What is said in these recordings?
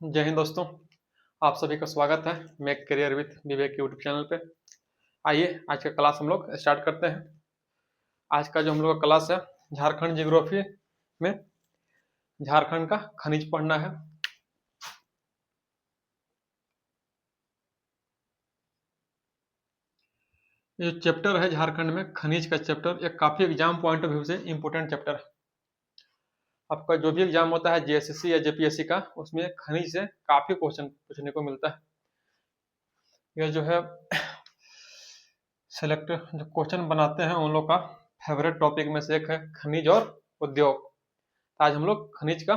जय हिंद दोस्तों। आप सभी का स्वागत है make career with Vivek YouTube channel पे। आइए आज का क्लास हम लोग स्टार्ट करते हैं। आज का जो हम लोग का क्लास है झारखंड जियोग्राफी में झारखंड का खनिज पढ़ना है। ये चैप्टर है झारखंड में खनिज का चैप्टर, ये काफी एग्जाम पॉइंट ऑफ व्यू से इम्पोर्टेंट चैप्टर है। आपका जो भी एग्जाम होता है जेएसएससी या जेपीएससी का, उसमें खनिज से काफी क्वेश्चन पूछने को मिलता है। यह जो है सेलेक्ट जो क्वेश्चन बनाते हैं उन लोग का फेवरेट टॉपिक में से एक है खनिज और उद्योग। आज हम लोग खनिज का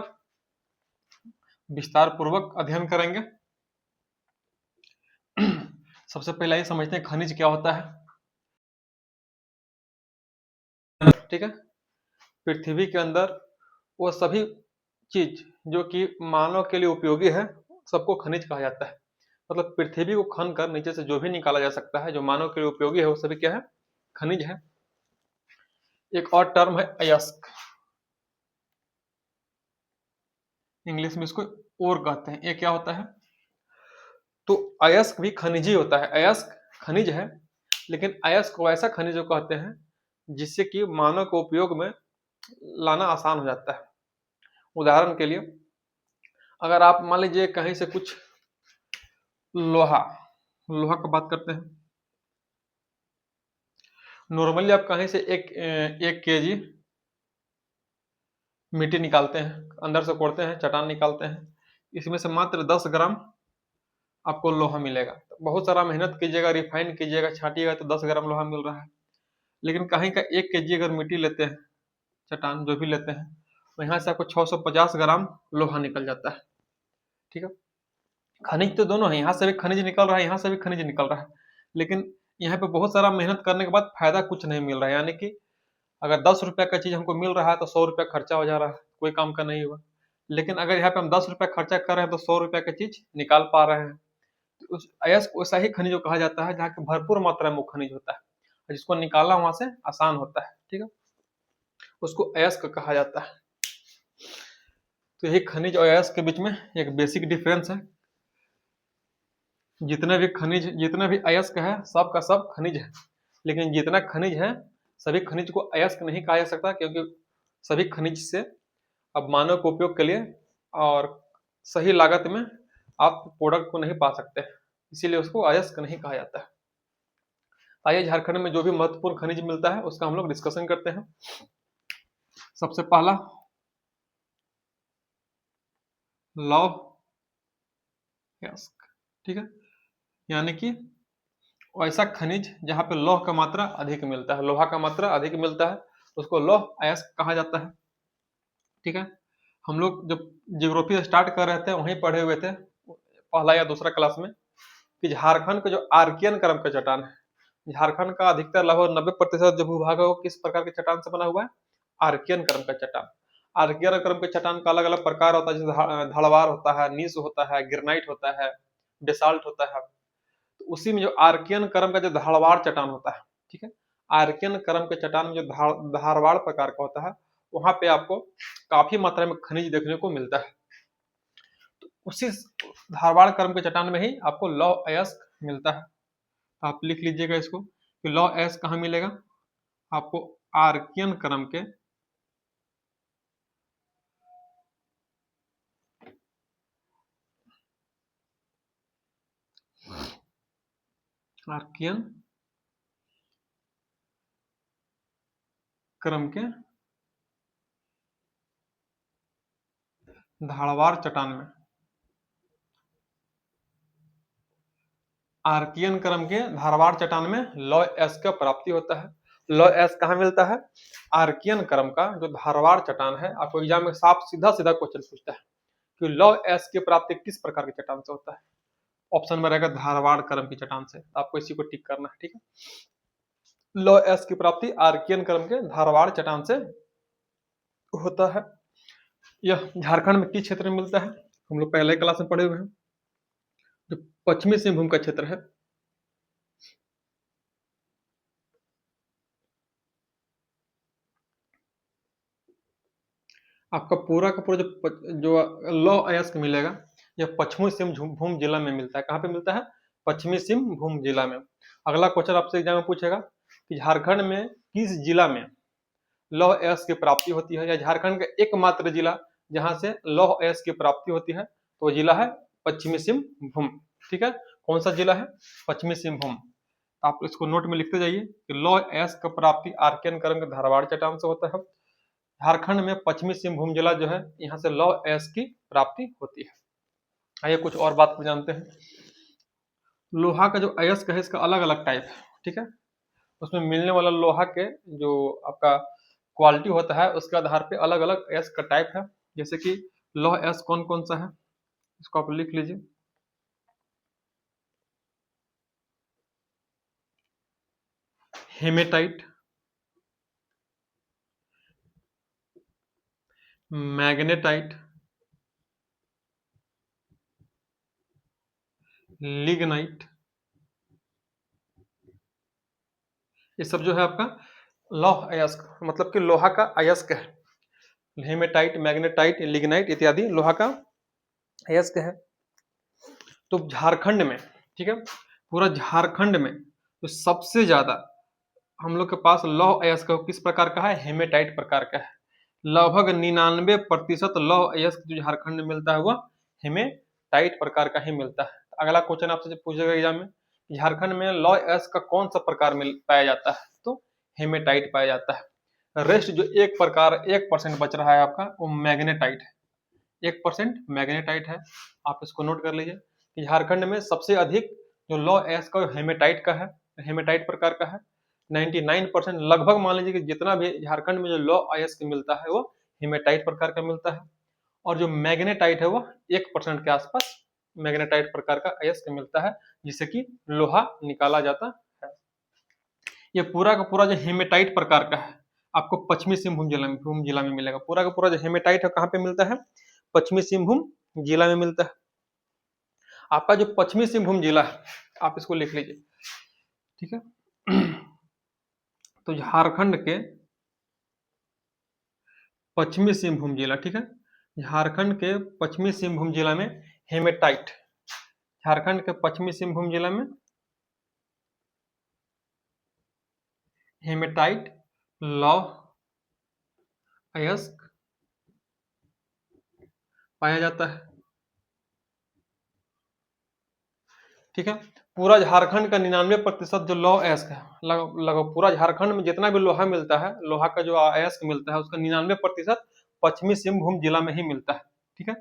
विस्तार पूर्वक अध्ययन करेंगे। सबसे पहले ये समझते हैं खनिज क्या होता है। ठीक है, पृथ्वी के अंदर वो सभी चीज जो कि मानव के लिए उपयोगी है सबको खनिज कहा जाता है। मतलब पृथ्वी को खन कर नीचे से जो भी निकाला जा सकता है जो मानव के लिए उपयोगी है वो सभी क्या है, खनिज है। एक और टर्म है अयस्क, इंग्लिश में इसको ओर कहते हैं। ये क्या होता है, तो अयस्क भी खनिज ही होता है। अयस्क खनिज है, लेकिन अयस्क को ऐसा खनिज कहते हैं जिससे कि मानव को उपयोग में लाना आसान हो जाता है। उदाहरण के लिए अगर आप मान लीजिए कहीं से कुछ लोहा लोहा का बात करते हैं। नॉर्मली आप कहीं से एक केजी मिट्टी निकालते हैं, अंदर से कोड़ते हैं, चट्टान निकालते हैं, इसमें से मात्र 10 ग्राम आपको लोहा मिलेगा। तो बहुत सारा मेहनत कीजिएगा, रिफाइन कीजिएगा, छाटिएगा तो 10 ग्राम लोहा मिल रहा है। लेकिन कहीं का 1 केजी अगर मिट्टी लेते हैं, चट्टान जो भी लेते हैं, तो यहाँ से आपको 650 ग्राम लोहा निकल जाता है। ठीक है, खनिज तो दोनों है, यहाँ से भी खनिज निकल रहा है, यहाँ से भी खनिज निकल रहा है, लेकिन यहाँ पे बहुत सारा मेहनत करने के बाद फायदा कुछ नहीं मिल रहा है। यानी कि अगर 10 रुपया का चीज हमको मिल रहा है तो 100 रुपया खर्चा हो जा रहा है, कोई काम का नहीं हुआ। लेकिन अगर यहाँ पे हम 10 रुपया खर्चा कर रहे हैं तो 100 रुपया का चीज निकाल पा रहे हैं। तो उस अयस्क वैसा ही खनिज कहा जाता है जहाँ की भरपूर मात्रा में वो खनिज होता है और जिसको निकालना वहां से आसान होता है। ठीक है, उसको अयस्क कहा जाता है। तो यही खनिज और अयस्क के बीच में एक बेसिक डिफरेंस है। जितने भी अयस्क है सब का सब खनिज है, लेकिन जितना खनिज है सभी खनिज को अयस्क नहीं कहा जा सकता, क्योंकि सभी खनिज से अब मानव के उपयोग के लिए और सही लागत में आप प्रोडक्ट को नहीं पा सकते, इसीलिए उसको अयस्क नहीं कहा जाता है। आइए झारखंड में जो भी महत्वपूर्ण खनिज मिलता है उसका हम लोग डिस्कशन करते हैं। सबसे पहला लौह अयस्क। ठीक है, यानी कि ऐसा खनिज जहाँ पे लौह का मात्रा अधिक मिलता है, लोहा का मात्रा अधिक मिलता है, उसको लौह अयस्क कहा जाता है। ठीक है, हम लोग जब ज्योग्राफी स्टार्ट कर रहे थे वहीं पढ़े हुए थे पहला या दूसरा क्लास में कि झारखंड का जो आर्कियन क्रम का चट्टान है, झारखंड का अधिकतर लगभग 90% जो भूभाग है वो किस प्रकार के चट्टान से बना हुआ है, आर्कियन क्रम का चट्टान। आर्कियन क्रम के चट्टान का अलग अलग प्रकार होता है, जैसे धड़वार होता है, नीस होता है, गिरनाइट होता है, बेसाल्ट होता है। तो उसी में जो आर्कियन क्रम का जो धारवाड़ चट्टान होता है, ठीक है, आर्कियन क्रम के चट्टान में जो धारवाड़ प्रकार का होता है वहां पे आपको काफी मात्रा में खनिज देखने को मिलता है। तो उसी धारवाड़ क्रम के चट्टान में ही आपको लौह अयस्क मिलता है। आप लिख लीजिएगा इसको कि लौह अयस्क कहाँ मिलेगा आपको, आर्कियन क्रम के आर्कियन क्रम के धारवाड़ चट्टान में, आर्कियन क्रम के धारवाड़ चट्टान में लौह अयस्क का प्राप्ति होता है। लौह अयस्क कहाँ मिलता है, आर्कियन क्रम का जो धारवाड़ चट्टान है। आपको एग्जाम में साफ सीधा सीधा क्वेश्चन पूछता है कि लौह अयस्क की प्राप्ति किस प्रकार के चट्टान से होता है। ऑप्शन में रहेगा धारवाड़ क्रम की चट्टान से, आपको इसी को टिक करना है। ठीक है, लौह अयस्क की प्राप्ति आर्कियन क्रम के धारवाड़ चट्टान से होता है। यह झारखंड में किस क्षेत्र में मिलता है, हम लोग पहले क्लास में पढ़े हुए हैं, जो पश्चिमी सिंहभूम का क्षेत्र है। आपका पूरा का पूरा जो लौह अयस्क मिलेगा यह पश्चिमी सिंहभूम जिला में मिलता है। कहाँ पे मिलता है? पश्चिमी सिंहभूम जिला में। अगला क्वेश्चन आपसे एग्जाम में पूछेगा कि झारखंड में किस जिला में लौह अयस्क की प्राप्ति होती है, या झारखंड का एकमात्र जिला जहां से लौह अयस्क की प्राप्ति होती है, तो जिला है पश्चिमी सिंहभूम। ठीक है, कौन सा जिला है? पश्चिमी सिंहभूम। आप इसको नोट में लिखते जाइए कि लौह अयस्क की प्राप्ति आर्कियन करम के धारवाड़ चट्टान से होता है। झारखंड में पश्चिमी सिंहभूम जिला जो है, यहाँ से लौह अयस्क की प्राप्ति होती है। आइए कुछ और बात को जानते हैं। लोहा का जो अयस्क है इसका अलग अलग टाइप है। ठीक है, उसमें मिलने वाला लोहा के जो आपका क्वालिटी होता है उसके आधार पे अलग अलग अयस्क का टाइप है। जैसे कि लौह अयस्क कौन कौन सा है, इसको आप लिख लीजिए। हेमेटाइट, मैग्नेटाइट, लिग्नाइट, ये सब जो है आपका लौह अयस्क मतलब कि लोहा का अयस्क है। हेमेटाइट, मैग्नेटाइट, लिग्नाइट इत्यादि लोहा का अयस्क है। तो झारखंड में, ठीक है, पूरा झारखंड में तो सबसे ज्यादा हम लोग के पास लौह अयस्क किस प्रकार का है? हेमेटाइट प्रकार का है। लगभग 99% लौह अयस्क जो झारखंड में मिलता है वह हेमेटाइट प्रकार का ही मिलता है। अगला क्वेश्चन आपसे पूछेगा एग्जाम में, झारखंड में लौह अयस्क का कौन सा प्रकार मिल पाया जाता है? तो हेमेटाइट पाया जाता है। रेस्ट जो 1% बच रहा है आपका, वो मैग्नेटाइट है। 1% मैग्नेटाइट है। आप इसको नोट कर लीजिए कि झारखंड में सबसे अधिक जो लौह अयस्क का हेमेटाइट का है, हेमेटाइट प्रकार का है। 99% लगभग मान लीजिए कि जितना भी झारखंड में जो लौह अयस्क मिलता है वो हेमेटाइट प्रकार का मिलता है। और जो मैग्नेटाइट है वो 1% के आसपास मैग्नेटाइट प्रकार का अयस्क मिलता है, जिससे कि लोहा निकाला जाता है। ये पूरा का पूरा जो हेमेटाइट प्रकार का है आपको पश्चिमी सिंहभूम जिला में मिलेगा। पूरा का पूरा जो हेमेटाइट है कहाँ पे मिलता है? पश्चिमी सिंहभूम जिला में मिलता है। आपका जो पश्चिमी सिंहभूम जिला है आप इसको लिख लीजिए। ठीक है, तो झारखंड के पश्चिमी सिंहभूम जिला, ठीक है, झारखंड के पश्चिमी सिंहभूम जिला में हेमेटाइट, झारखंड के पश्चिमी सिंहभूम जिला में हेमेटाइट लौह अयस्क पाया जाता है। ठीक है, पूरा झारखंड का 99% जो लौह अयस्क है, लगभग पूरा झारखंड में जितना भी लोहा मिलता है, लोहा का जो अयस्क मिलता है उसका 99% पश्चिमी सिंहभूम जिला में ही मिलता है। ठीक है,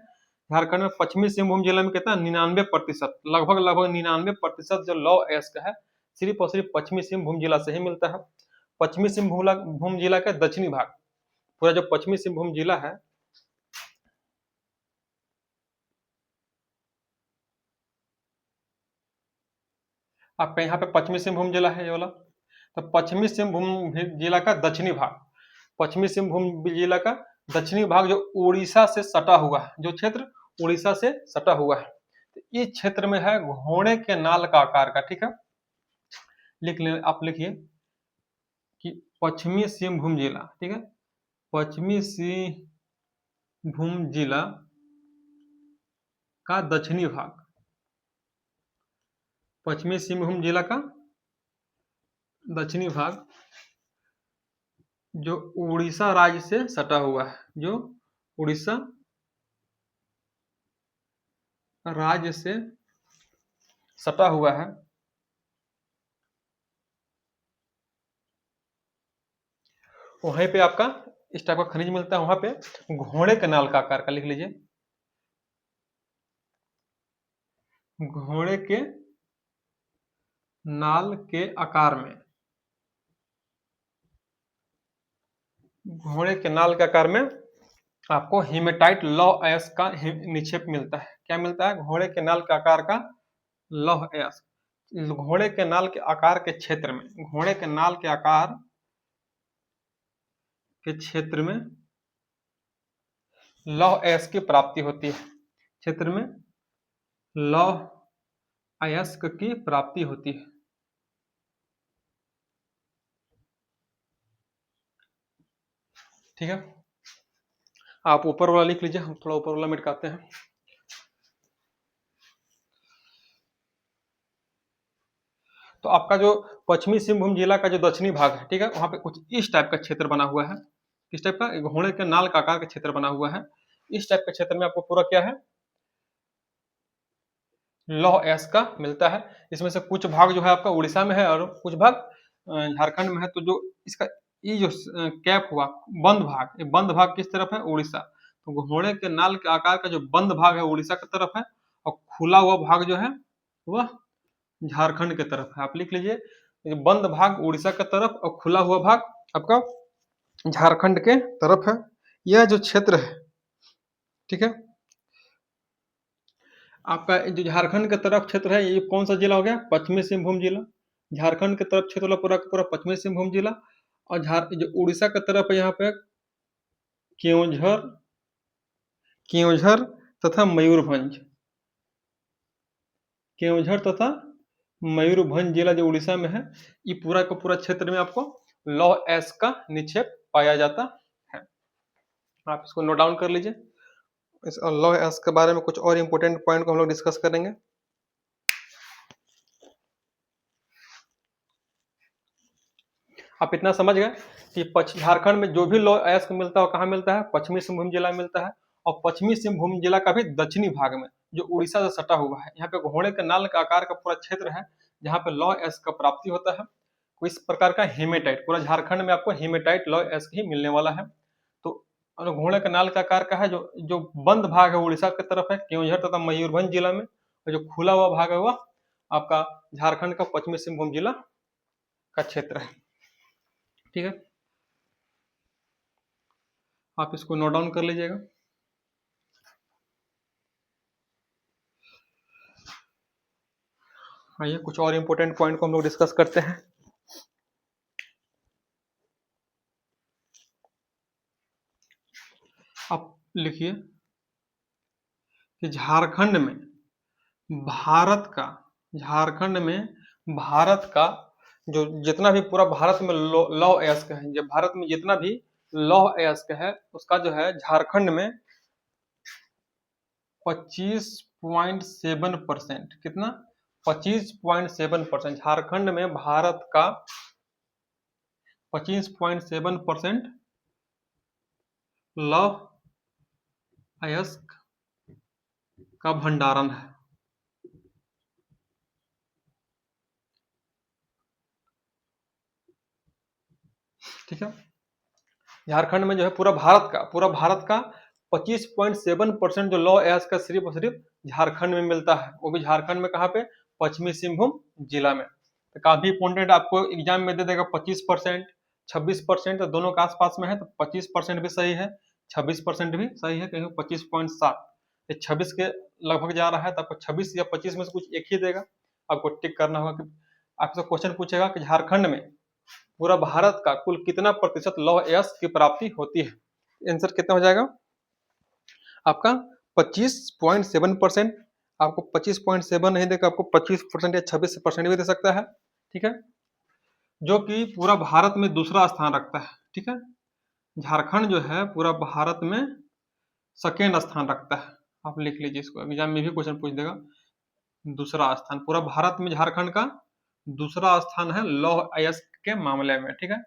झारखंड में पश्चिमी सिंहभूम जिला में कितना? 99%, लगभग 99% जो लौह अयस्क है सिर्फ और सिर्फ पश्चिमी सिंहभूम जिला से ही मिलता है। पश्चिमी सिंहभूम जिला का दक्षिणी भाग, पूरा जो पश्चिमी सिंहभूम जिला है, आपका यहाँ पे पश्चिमी सिंहभूम जिला है ये वाला, तो पश्चिमी सिंहभूम जिला का दक्षिणी भाग, पश्चिमी सिंहभूम जिला का दक्षिणी भाग जो उड़ीसा से सटा हुआ है, जो क्षेत्र उड़ीसा से सटा हुआ है, तो इस क्षेत्र में है घोड़े के नाल का आकार का। ठीक है, लिख ले, आप लिखिए कि पश्चिमी सिंहभूम जिला, ठीक है, पश्चिमी सिंहभूम जिला का दक्षिणी भाग, पश्चिमी सिंहभूम जिला का दक्षिणी भाग जो उड़ीसा राज्य से सटा हुआ है, जो उड़ीसा राज्य से सटा हुआ है, वहीं पे आपका इस टाइप का खनिज मिलता है। वहां पे घोड़े के नाल का आकार का, लिख लीजिए, घोड़े के नाल के आकार में, घोड़े के नाल के आकार में आपको हेमेटाइट लौह अयस्क का निक्षेप मिलता है। क्या मिलता है? घोड़े के नाल के आकार का लौह अयस्क। घोड़े के नाल के आकार के क्षेत्र में, घोड़े के नाल के आकार के क्षेत्र में लौह अयस्क की प्राप्ति होती है, क्षेत्र में लौह अयस्क की प्राप्ति होती है। ठीक है, आप ऊपर वाला लिख लीजिए, हम थोड़ा ऊपर वाला मिटाते हैं। तो आपका जो पश्चिमी सिंहभूम जिला का जो दक्षिणी भाग है, ठीक है, वहाँ पे कुछ इस टाइप का क्षेत्र बना हुआ है। किस टाइप का? एक घोड़े के नाल का आकार का क्षेत्र बना हुआ है। इस टाइप के क्षेत्र में आपको पूरा क्या है, लौह अयस्क का मिलता है। इसमें से कुछ भाग जो है आपका उड़ीसा में है और कुछ भाग झारखंड में है। तो जो इसका ये जो कैप हुआ बंद भाग, ये बंद भाग किस तरफ है? उड़ीसा। तो घोड़े के नाल के आकार का जो बंद भाग है उड़ीसा की तरफ है, और खुला हुआ भाग जो है वह झारखंड की तरफ है। आप लिख लीजिए, ये बंद भाग उड़ीसा की तरफ और खुला हुआ भाग आपका झारखंड के तरफ है। यह जो क्षेत्र है, ठीक है, आपका जो झारखंड की तरफ क्षेत्र है, ये कौन सा जिला हो गया? पश्चिमी सिंहभूम जिला। झारखंड की तरफ क्षेत्र वाला पूरा का पूरा पश्चिमी सिंहभूम जिला, और जो उड़ीसा की तरफ है यहाँ पे केओंझर, केओंझर तथा मयूरभंज। केओंझर तथा मयूरभंज जिला जो उड़ीसा में है, ये पूरा का पूरा क्षेत्र में आपको लौह अयस्क का निक्षेप पाया जाता है। आप इसको नोट डाउन कर लीजिए। इस लौह अयस्क के बारे में कुछ और इंपॉर्टेंट पॉइंट को हम लोग डिस्कस करेंगे। आप इतना समझ गए कि झारखंड में जो भी लौह अयस्क मिलता है, कहाँ मिलता है? पश्चिमी सिंहभूम जिला में मिलता है। और पश्चिमी सिंहभूम जिला का भी दक्षिणी भाग में, जो उड़ीसा से सटा हुआ है, यहाँ पे घोड़े के नाल के आकार का पूरा क्षेत्र है, जहाँ पे लौह अयस्क का प्राप्ति होता है। इस प्रकार का हेमेटाइट पूरा झारखंड में आपको हेमेटाइट लौह अयस्क ही मिलने वाला है। तो घोड़े के नाल के आकार का है, जो बंद भाग है उड़ीसा की तरफ है, केवंझर तथा मयूरभंज जिला में, और जो खुला हुआ भाग है वह आपका झारखंड का पश्चिमी सिंहभूम जिला का क्षेत्र है। ठीक है, आप इसको नोट डाउन कर लीजिएगा। आइए कुछ और इंपॉर्टेंट पॉइंट को हम लोग डिस्कस करते हैं। आप लिखिए कि झारखंड में भारत का जो जितना भी पूरा भारत में लौह अयस्क है, जब भारत में जितना भी लौह अयस्क है, उसका जो है झारखंड में 25.7%। कितना? 25.7%। झारखंड में भारत का 25.7% लौह अयस्क का भंडारण है। ठीक है, झारखंड में जो है पूरा भारत का 25.7% जो लौह अयस्क का सिर्फ और सिर्फ झारखंड में मिलता है। वो भी झारखंड में कहाँ पे? पश्चिमी सिंहभूम जिला में। तो काफी इंपॉर्टेंट, आपको एग्जाम में दे देगा 25%, 26%, तो दोनों के आसपास में है, तो 25% भी सही है, 26% भी सही है, कहीं 25.7। 26 के लगभग जा रहा है, तो आपको 26 या 25 में से कुछ एक ही देगा, आपको टिक करना होगा। कि आपसे क्वेश्चन पूछेगा कि झारखंड में पूरा भारत का कुल कितना प्रतिशत लौह अयस्क की प्राप्ति होती है? आंसर कितना हो जाएगा आपका? 25.7%। आपको 25.7 नहीं देगा, आपको 25% या 26% भी दे सकता है। ठीक है, जो कि पूरा भारत में दूसरा स्थान रखता है। ठीक है, झारखंड जो है पूरा भारत में सेकेंड स्थान रखता है। आप लिख लीजिए इसको, एग्जाम में भी क्वेश्चन पूछ देगा। दूसरा स्थान पूरा भारत में झारखंड का दूसरा स्थान है लौह अयस्क के मामले में। ठीक है,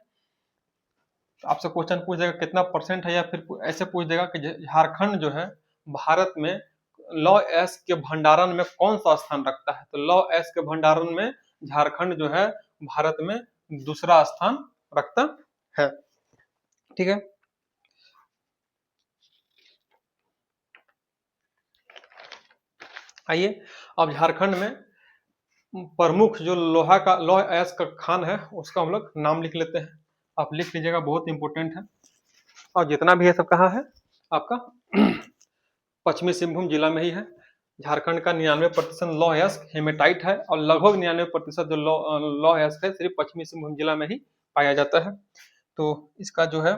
तो आपसे क्वेश्चन पूछ देगा कितना परसेंट है, या फिर ऐसे पूछ देगा कि झारखंड जो है भारत में लौह अयस्क के भंडारण में कौन सा स्थान रखता है? तो लौह अयस्क के भंडारण में झारखंड जो है भारत में दूसरा स्थान रखता है। ठीक है, आइए अब झारखंड में प्रमुख जो लौह अयस्क का खान है, उसका हम लोग नाम लिख लेते हैं। आप लिख लीजिएगा, बहुत इंपॉर्टेंट है। और जितना भी है सब कहाँ है आपका? पश्चिमी सिंहभूम जिला में ही है। झारखंड का 99% लौह अयस्क हेमेटाइट है, और लगभग 99% जो लौह अयस्क है सिर्फ पश्चिमी सिंहभूम जिला में ही पाया जाता है। तो इसका जो है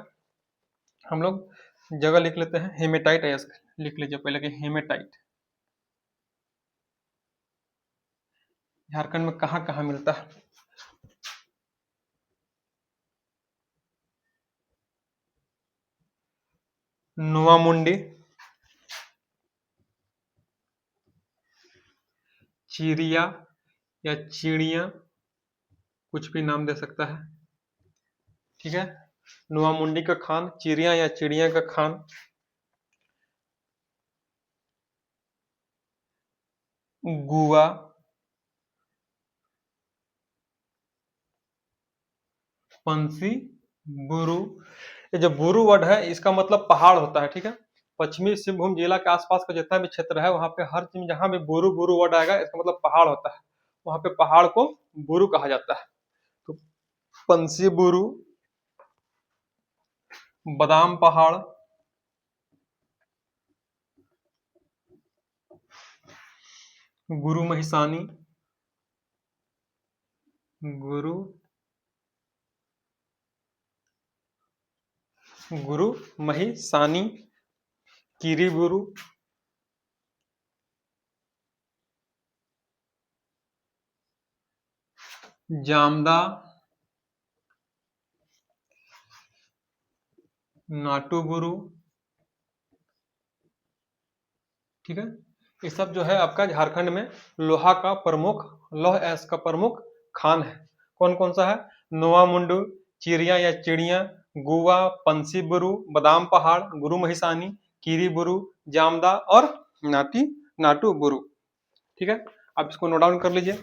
हम लोग जगह लिख लेते हैं, हेमेटाइट अयस्क लिख लीजिए पहले कि हेमेटाइट झारखंड में कहाँ कहाँ मिलता है। नोवामुंडी, चिड़िया या चिड़िया, कुछ भी नाम दे सकता है, ठीक है। नोवामुंडी का खान, चिड़िया या चिड़िया का खान, गुआ, पंसी, बुरु। ये जो बुरु वर्ड है इसका मतलब पहाड़ होता है, ठीक है। पश्चिमी सिंहभूम जिला के आसपास का जितना भी क्षेत्र है वहां पे हर चीज जहां भी बुरु बुरु वर्ड आएगा इसका मतलब पहाड़ होता है, वहां पे पहाड़ को बुरु कहा जाता है। तो पंसी बुरु, बादाम पहाड़, गुरु महिसानी, गुरु गुरु महिसानी, किरीबुरु, जामदा, नाटुबुरु, ठीक है। ये सब जो है आपका झारखंड में लोहा का प्रमुख, लौह अयस्क का प्रमुख खान है। कौन कौन सा है? नोवामुंडू, चिड़िया या चिड़िया, गुवा, पंसीबुरु, बादाम पहाड़, गुरु महिसानी, कीरीबुरु, जामदा और नाटुबुरु, ठीक है। आप इसको नोट डाउन कर लीजिए।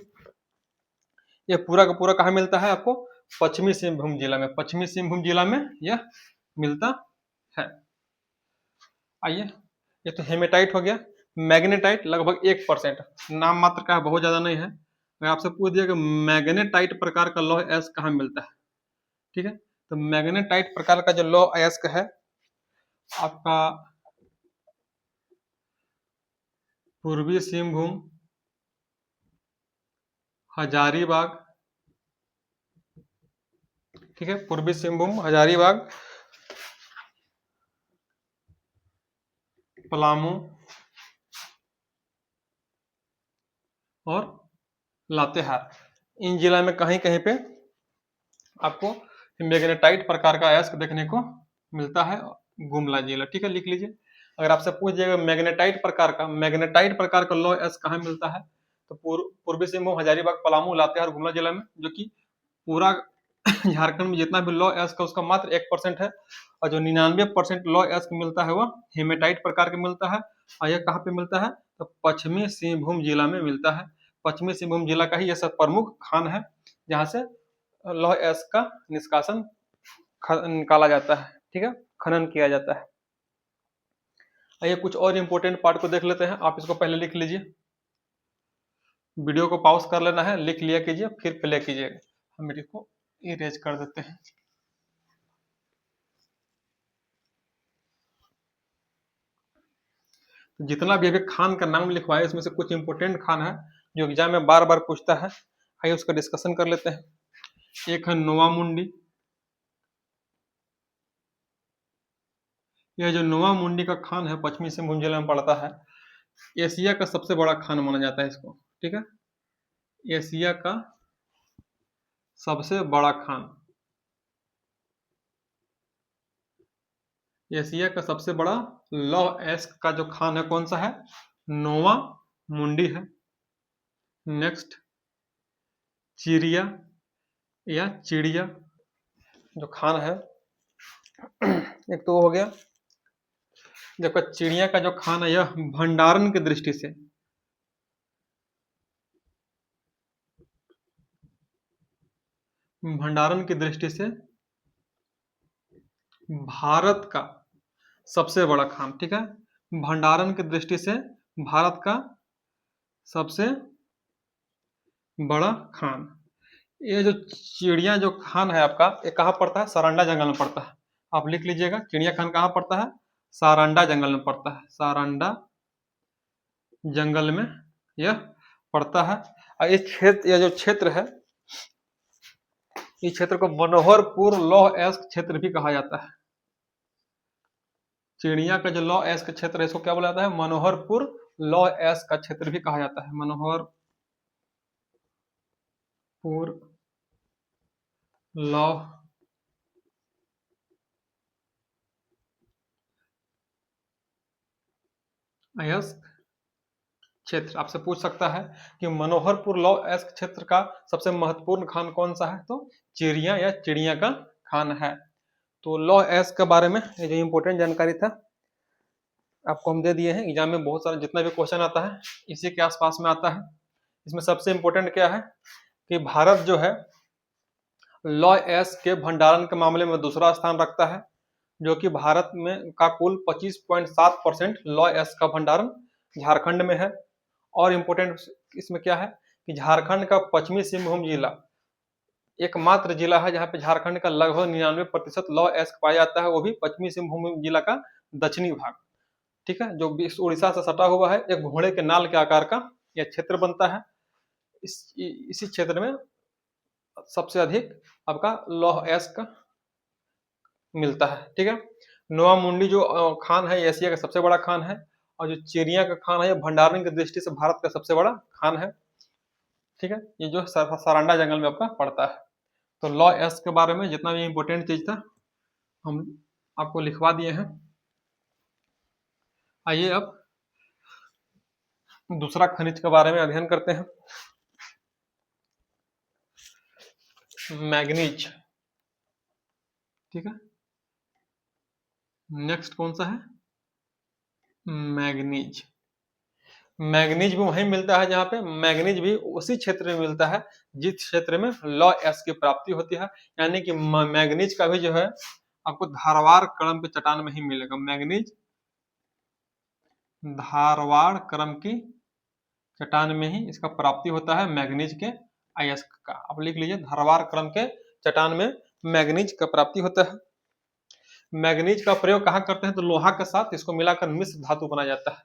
ये पूरा का पूरा कहाँ मिलता है आपको? पश्चिमी सिंहभूम जिला में, पश्चिमी सिंहभूम जिला में यह मिलता है। आइए, ये तो हेमेटाइट हो गया। मैग्नेटाइट लगभग 1%, नाम मात्र का है, बहुत ज्यादा नहीं है। मैं आपसे पूछ दिया कि मैग्नेटाइट प्रकार का लौह अयस्क कहाँ मिलता है, ठीक है। तो मैग्नेटाइट प्रकार का जो लौह अयस्क है आपका पूर्वी सिंहभूम, हजारीबाग, ठीक है, पूर्वी सिंहभूम, हजारीबाग, पलामू और लातेहार, इन जिला में कहीं कहीं पे आपको मैग्नेटाइट प्रकार का अयस्क देखने को मिलता है। गुमला जिला, ठीक है, लिख लीजिए। अगर आपसे पूछ दिएगा मैग्नेटाइट प्रकार का लौह अयस्क कहाँ मिलता है, तो पूर्वी सिंहभूम, हजारीबाग, पलामू, लातेहार, गुमला जिला में, जो कि पूरा झारखंड में जितना भी लौह अयस्क है उसका मात्र 1% है। और जो 99% लौह अयस्क मिलता है वह हेमेटाइट प्रकार का मिलता है। और यह कहाँ पे मिलता है? तो पश्चिमी सिंहभूम जिला में मिलता है। पश्चिमी सिंहभूम जिला का ही यह सब प्रमुख खान है जहाँ से लौह अयस्क का निष्कासन निकाला जाता है, ठीक है, खनन किया जाता है। आइए कुछ और इम्पोर्टेंट पार्ट को देख लेते हैं। आप इसको पहले लिख लीजिए, वीडियो को पॉज कर लेना है, लिख लिया कीजिए, फिर प्ले कीजिएगा। हम इसको इरेज कर देते हैं। जितना भी अभी खान का नाम लिखवाया इसमें से कुछ इंपोर्टेंट खान है जो एग्जाम में बार बार पूछता है। आइए उसका डिस्कशन कर लेते हैं। एक है नोवामुंडी। यह जो नोवामुंडी का खान है पश्चिमी सिंहभूम जिला में पड़ता है। एशिया का सबसे बड़ा खान माना जाता है इसको, ठीक है, एशिया का सबसे बड़ा खान, एशिया का सबसे बड़ा लौह अयस्क का जो खान है कौन सा है? नोवा मुंडी है। नेक्स्ट चिड़िया या चिड़िया जो खान है, एक तो हो गया। जबकि चिड़िया का जो खान है यह भंडारण की दृष्टि से, भंडारण की दृष्टि से भारत का सबसे बड़ा खान, ठीक है, भंडारण की दृष्टि से भारत का सबसे बड़ा खान। ये जो चिड़िया जो खान है आपका, ये कहाँ पड़ता है? सारंडा जंगल में पड़ता है। आप लिख लीजिएगा, चिड़िया खान कहाँ पड़ता है? सारंडा जंगल में पड़ता है, सारंडा जंगल में यह पड़ता है। और इस क्षेत्र, यह जो क्षेत्र है, इस क्षेत्र को मनोहरपुर लौह अयस्क क्षेत्र भी कहा जाता है। चिड़िया का जो लौह अयस्क क्षेत्र है इसको क्या बोला जाता है? मनोहरपुर लौह अयस्क का क्षेत्र भी कहा जाता है, मनोहरपुर लौह अयस्क क्षेत्र आपसे पूछ सकता है कि मनोहरपुर लौह अयस्क क्षेत्र का सबसे महत्वपूर्ण खान कौन सा है, तो चिड़िया या चिड़िया का खान है। तो लौह अयस्क के बारे में ये जो इम्पोर्टेंट जानकारी था आपको हम दे दिए हैं। एग्जाम में बहुत सारा जितना भी क्वेश्चन आता है इसी के आसपास में आता है। इसमें सबसे इम्पोर्टेंट क्या है कि भारत जो है लौह अयस्क के भंडारण के मामले में दूसरा स्थान रखता है, जो कि भारत में का कुल 25.7% लौह अयस्क का भंडारण झारखंड में है। और इम्पोर्टेंट इसमें क्या है कि झारखंड का पश्चिमी सिंहभूम जिला एकमात्र जिला है जहाँ पे झारखंड का लगभग 99% लौह अयस्क पाया जाता है, वो भी पश्चिमी सिंहभूम जिला का दक्षिणी भाग। ठीक है, जो उड़ीसा से सटा हुआ है, एक घोड़े के नाल के आकार का यह क्षेत्र बनता है। इसी क्षेत्र में सबसे अधिक आपका लौह अयस्क मिलता है। ठीक है, नोआ मुंडी जो खान है एशिया का सबसे बड़ा खान है, और जो चिड़िया का खान है भंडारण की दृष्टि से भारत का सबसे बड़ा खान है। ठीक है, ये जो सारंडा जंगल में आपका पड़ता है। तो लौह अयस्क के बारे में जितना भी इम्पोर्टेंट चीज था हम आपको लिखवा दिए हैं। आइए अब दूसरा खनिज के बारे में अध्ययन करते हैं, मैग्नीज। ठीक है, नेक्स्ट कौन सा है, मैग्नीज। मैग्नीज भी वहीं मिलता है जहाँ पे मैग्नीज भी उसी क्षेत्र में मिलता है जिस क्षेत्र में लौह अयस्क की प्राप्ति होती है। यानी कि मैग्नीज का भी जो है आपको धारवाड़ क्रम के चट्टान में ही मिलेगा। मैग्नीज धारवाड़ क्रम की चट्टान में ही इसका प्राप्ति होता है, मैग्नीज के अयस्क का। आप लिख लीजिए, धारवाड़ क्रम के चट्टान में मैग्नीज का प्राप्ति होता है। मैग्नीज का प्रयोग कहाँ करते हैं, तो लोहा के साथ इसको मिलाकर मिश्र धातु बनाया जाता है।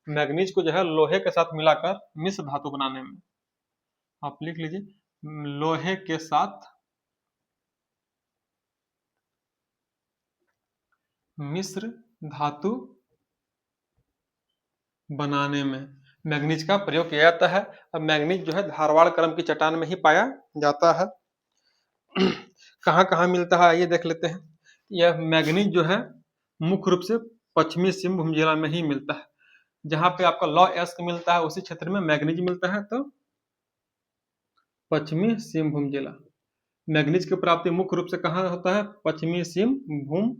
मैग्नीज को जो है लोहे के साथ मिलाकर मिश्र धातु बनाने में, आप लिख लीजिए, लोहे के साथ मिश्र धातु बनाने में मैग्नीज का प्रयोग किया जाता है। अब मैग्नीज जो है धारवाड़ क्रम की चट्टान में ही पाया जाता है। कहाँ कहाँ मिलता है आइए देख लेते हैं। यह मैग्नीज जो है मुख्य रूप से पश्चिमी सिंहभूम जिला में ही मिलता है। जहाँ पे आपका लौह अयस्क मिलता है उसी क्षेत्र में मैग्नीज मिलता है, तो पश्चिमी सिंहभूम जिला। मैग्नीज की प्राप्ति मुख्य रूप से कहाँ होता है, पश्चिमी सिंहभूम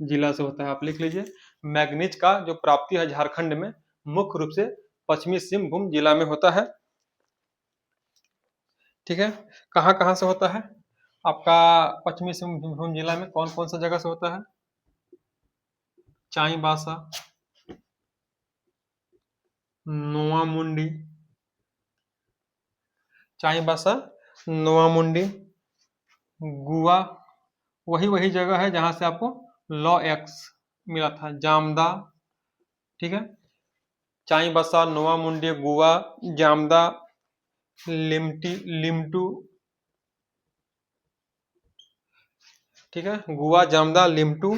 जिला से होता है। आप लिख लीजिए, मैग्नीज का जो प्राप्ति है झारखंड में मुख्य रूप से पश्चिमी सिंहभूम जिला में होता है। ठीक है, कहाँ कहाँ से होता है आपका पश्चिमी सिंहभूम जिला में, कौन कौन सा जगह से होता है, चाईबासा, नोआ मुंडी, चाईबासा, नोआ मुंडी, गुआ, वही जगह है जहां से आपको लॉ एक्स मिला था, जामदा। ठीक है, चाईबासा, नोआ मुंडी, गुआ, जामदा, लिमटू। ठीक है, गुआ, जामदा, लिमटू,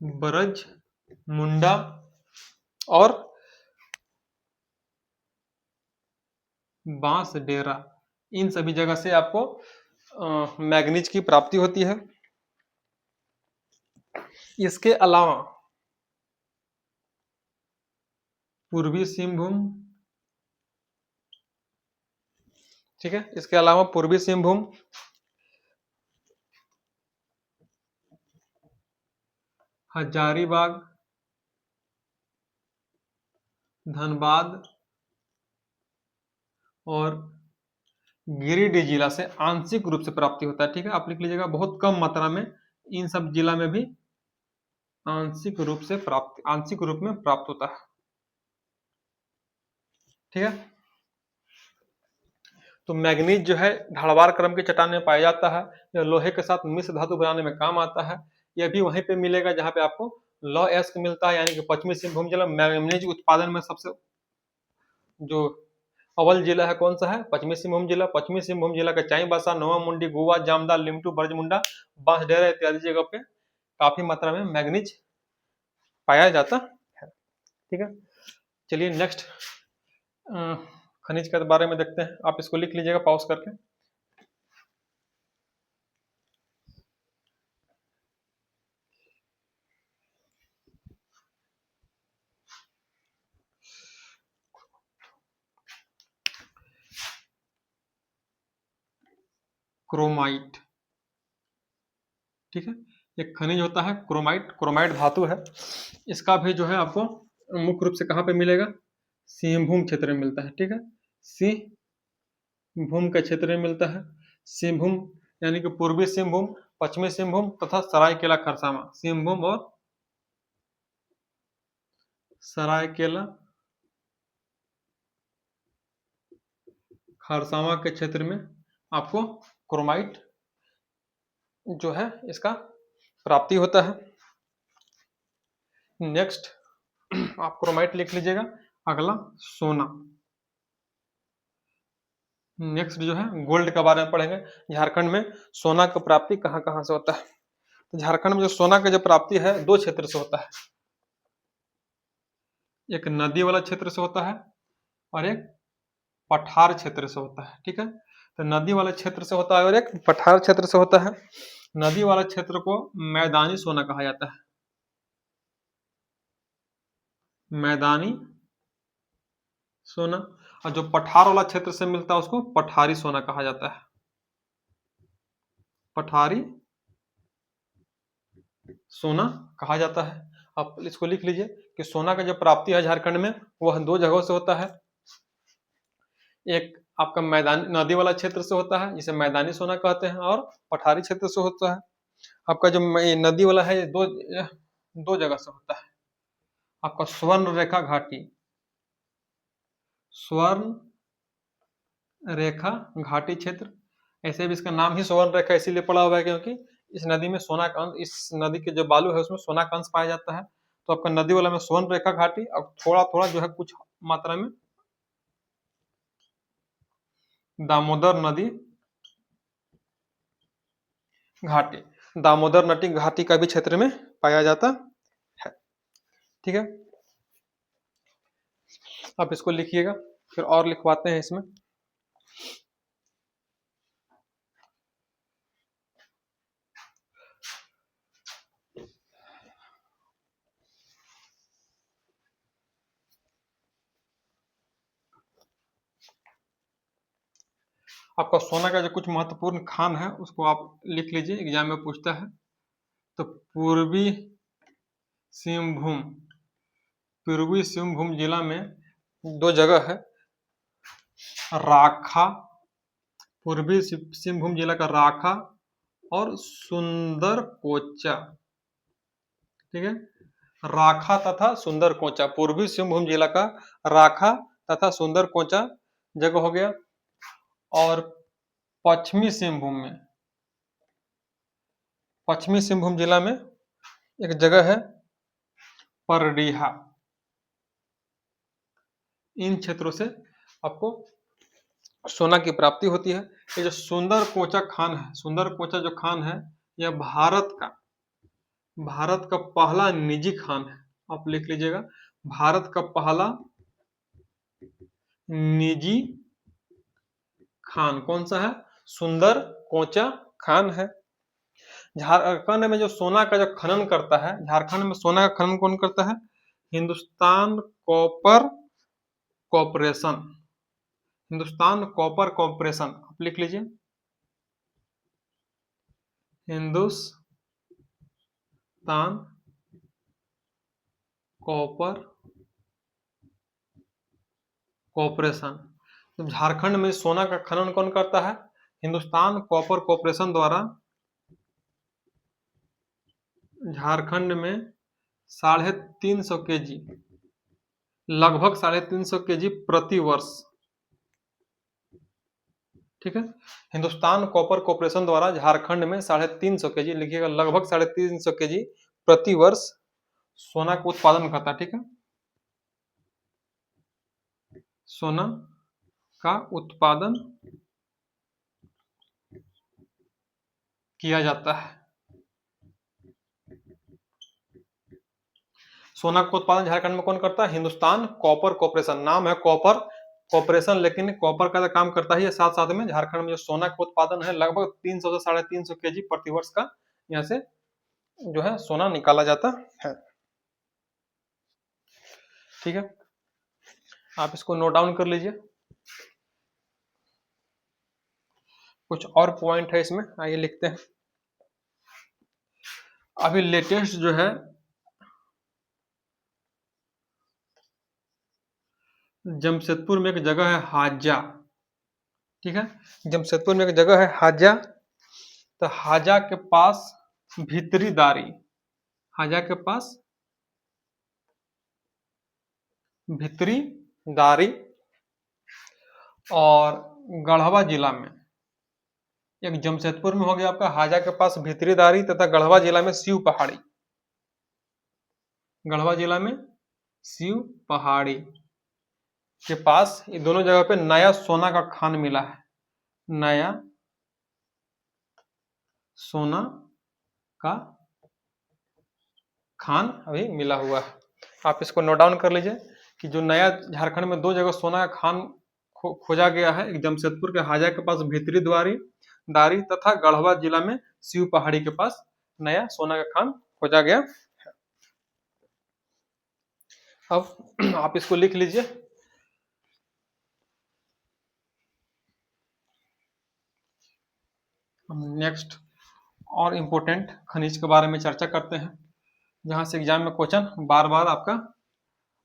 बरज मुंडा और बांस डेरा। इन सभी जगह से आपको मैग्नीज की प्राप्ति होती है। इसके अलावा पूर्वी सिंहभूम, ठीक है, इसके अलावा पूर्वी सिंहभूम, हजारीबाग, धनबाद और गिरिडीह जिला से आंशिक रूप से प्राप्ति होता है। ठीक है, आप लिख लीजिएगा, बहुत कम मात्रा में इन सब जिला में भी आंशिक रूप में प्राप्त होता है। ठीक है, तो मैग्नीज जो है ढालवार क्रम की चट्टान में पाया जाता है। यह लोहे के साथ मिश्र धातु बनाने में काम आता है। यह भी वहीं पे मिलेगा जहां पे आपको लौह अयस्क मिलता है, यानी कि पश्चिमी सिंहभूम जिला। मैग्नीज उत्पादन में सबसे जो अव्वल जिला है कौन सा है, पश्चिमी सिंहभूम जिला। पश्चिमी सिंहभूम जिला का चाईबासा, नोआ मुंडी, गोवा, जामदा, लिमटू, बरजमुंडा, बांसडेरा इत्यादि जगह पे काफी मात्रा में मैग्नीज पाया जाता है। ठीक है, चलिए नेक्स्ट खनिज के बारे में देखते हैं। आप इसको लिख लीजिएगा पॉज करके। क्रोमाइट। ठीक है, एक खनिज होता है क्रोमाइट, क्रोमाइट धातु है। इसका भी जो है आपको मुख्य रूप से कहाँ पे मिलेगा? सिंहभूम क्षेत्र में मिलता है। ठीक है, सिंहभूम के क्षेत्र में मिलता है। सिंहभूम यानी कि पूर्वी सिंहभूम, पश्चिमी सिंहभूम तथा सरायकेला खरसावां। सिंहभूम और सरायकेला खरसावां के क्षेत्र में आपको क्रोमाइट जो है इसका प्राप्ति होता है। नेक्स्ट आप क्रोमाइट लिख लीजिएगा। अगला सोना। नेक्स्ट जो है गोल्ड के बारे में पढ़ेंगे। झारखंड में सोना की प्राप्ति कहाँ कहाँ से होता है? तो झारखंड में जो सोना की जो प्राप्ति है दो क्षेत्र से होता है। एक नदी वाला क्षेत्र से होता है और एक पठार क्षेत्र से होता है। ठीक है, तो नदी वाले क्षेत्र से होता है और एक पठार क्षेत्र से होता है। नदी वाला क्षेत्र को मैदानी सोना कहा जाता है। मैदानी सोना। और जो पठार वाला क्षेत्र से मिलता है उसको पठारी सोना कहा जाता है। पठारी सोना कहा जाता है। आप इसको लिख लीजिए कि सोना का जो प्राप्ति है झारखंड में वह दो जगहों से होता है। एक आपका मैदानी नदी वाला क्षेत्र से होता है जिसे मैदानी सोना कहते हैं, और पठारी क्षेत्र से होता है। आपका जो नदी वाला है दो दो जगह से होता है। आपका स्वर्ण रेखा घाटी, स्वर्ण रेखा घाटी क्षेत्र, ऐसे भी इसका नाम ही स्वर्ण रेखा इसीलिए पड़ा हुआ है क्योंकि इस नदी में सोना का अंश, इस नदी के जो बालू है उसमें सोना का अंश पाया जाता है। तो आपका नदी वाला में स्वर्ण रेखा घाटी, और थोड़ा थोड़ा जो है कुछ मात्रा में दामोदर नदी घाटी, दामोदर नदी घाटी का भी क्षेत्र में पाया जाता है। ठीक है, आप इसको लिखिएगा, फिर और लिखवाते हैं इसमें। आपका सोना का जो कुछ महत्वपूर्ण खान है उसको आप लिख लीजिए, एग्जाम में पूछता है। तो सिंहभूम पूर्वी सिंहभूम जिला में दो जगह है। राखा, पूर्वी सिंहभूम जिला का राखा और सुंदर कोचा। ठीक है, राखा तथा सुंदर कोचा, पूर्वी सिंहभूम जिला का राखा तथा सुंदर कोचा जगह हो गया। और पश्चिमी सिंहभूम जिला में एक जगह है परडीहा। इन क्षेत्रों से आपको सोना की प्राप्ति होती है। ये जो सुंदर कोचा खान है, सुंदर कोचा जो खान है यह भारत का पहला निजी खान है। आप लिख लीजिएगा, भारत का पहला निजी खान कौन सा है? सुंदर कोचा खान है। झारखंड में जो सोना का जो खनन करता है, झारखंड में सोना का खनन कौन करता है? Hindustan copper corporation, Hindustan copper corporation. आप लिख लीजिए, हिंदुस्तान कॉपर कॉरपोरेशन। तो झारखंड में सोना का खनन कौन करता है? हिंदुस्तान कॉपर कॉरपोरेशन द्वारा झारखंड में 350 केजी, लगभग 350 केजी प्रति वर्ष। ठीक है, हिंदुस्तान कॉपर कॉरपोरेशन द्वारा झारखंड में 350 केजी, लिखिएगा लगभग 350 केजी प्रति वर्ष सोना का उत्पादन करता है। ठीक है, सोना का उत्पादन किया जाता है। सोना का उत्पादन झारखंड में कौन करता है? Hindustan copper corporation. नाम है कॉपर कॉरपोरेशन, लेकिन कॉपर का तो काम करता ही है, साथ साथ में झारखंड में जो सोना का उत्पादन है लगभग 300 से 350 केजी प्रति वर्ष का यहाँ से जो है सोना निकाला जाता है। ठीक है, आप इसको नोट डाउन कर लीजिए। कुछ और पॉइंट है इसमें, आइए लिखते हैं। अभी लेटेस्ट जो है जमशेदपुर में एक जगह है हाजा, ठीक है, जमशेदपुर में एक जगह है हाजा। तो हाजा के पास भीतरी दारी, हाजा के पास भीतरी दारी और गढ़वा जिला में, एक जमशेदपुर में हो गया आपका हाजा के पास भीतरी दारी, तथा गढ़वा जिला में शिव पहाड़ी, गढ़वा जिला में शिव पहाड़ी के पास ये दोनों जगह पे नया सोना का खान मिला है, नया सोना का खान अभी मिला हुआ है। आप इसको नोट डाउन कर लीजिए कि जो नया झारखंड में दो जगह सोना का खान खोजा गया है, एक जमशेदपुर के हाजा के पास भीतरी द्वारी दारी तथा गढ़वा जिला में शिव पहाड़ी के पास नया सोना का खान खोजा गया। अब आप इसको लिख लीजिए। नेक्स्ट और इम्पोर्टेंट खनिज के बारे में चर्चा करते हैं, जहां से एग्जाम में क्वेश्चन बार बार आपका